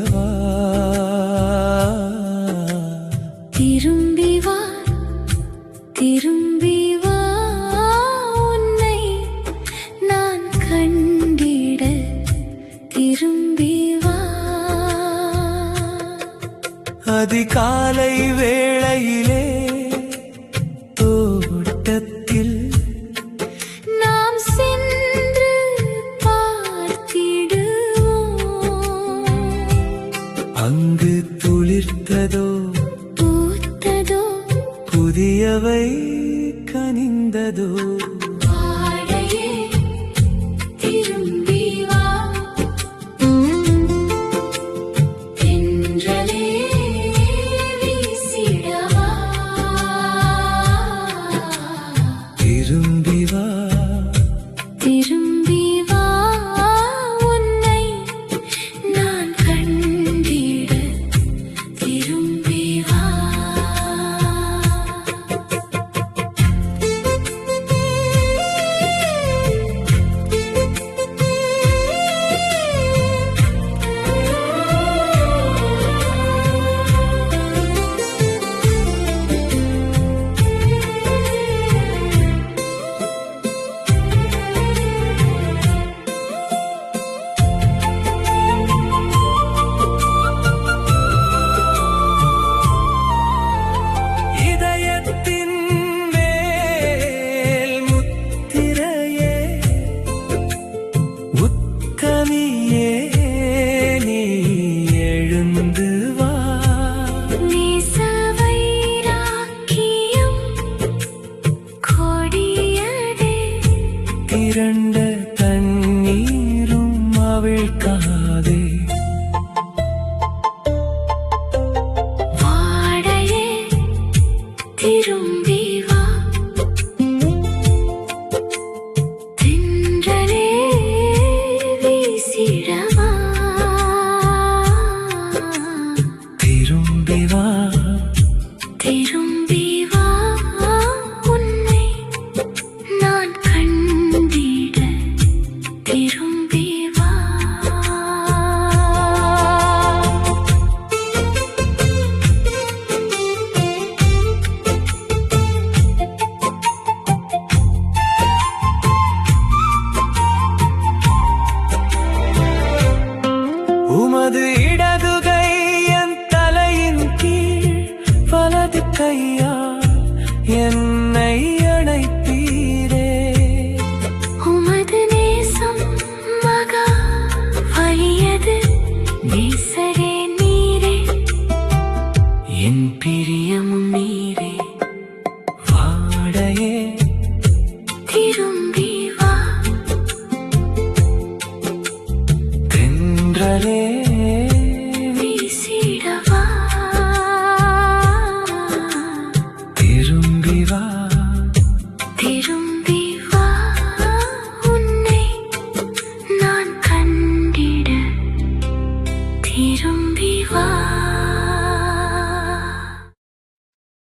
வா திரும்பி வா திரும்பி வா உன்னை நான் கண்டிட திரும்பி வா அதிகாலை வேளையிலே தோட்டத்தில் நாம் சென்று பார்த்திடுவோம். அங்கு துளிர்த்ததோ பூத்ததோ புதியவை கனிந்ததோ வாழையே திரும்பி வா தென்றலே வீசிடவா திரும்பி வா திரும்பி வா உன்னை நான் கண்டிட திரும்பி வா இதயத்தின் மேல் முத்திரையே உத்கனியே நீ எழுந்து வா நேசவைராக்கியம் கொடியதே திரண்ட தண்ணீரும் அவிழ்க்காதே வாழையே திரும்பி வா தென்றலே வீசிடவா திரும்பி வா திரும்பி வா உன்னை நான் கண்டிட திரும்பி வா உமது இடதுகை என் தலையின் கீழ் வலது கையால் என்னை அணைத்தீரே உமது நேசம் மகா வலியது நேசரே நீரே என் பிரியமும் நீரே வாடையே திரும்பி வா தென்றலே வீசிடவா திரும்பி வா திரும்பி வா உன்னை நான் கண்டிட திரும்பி வா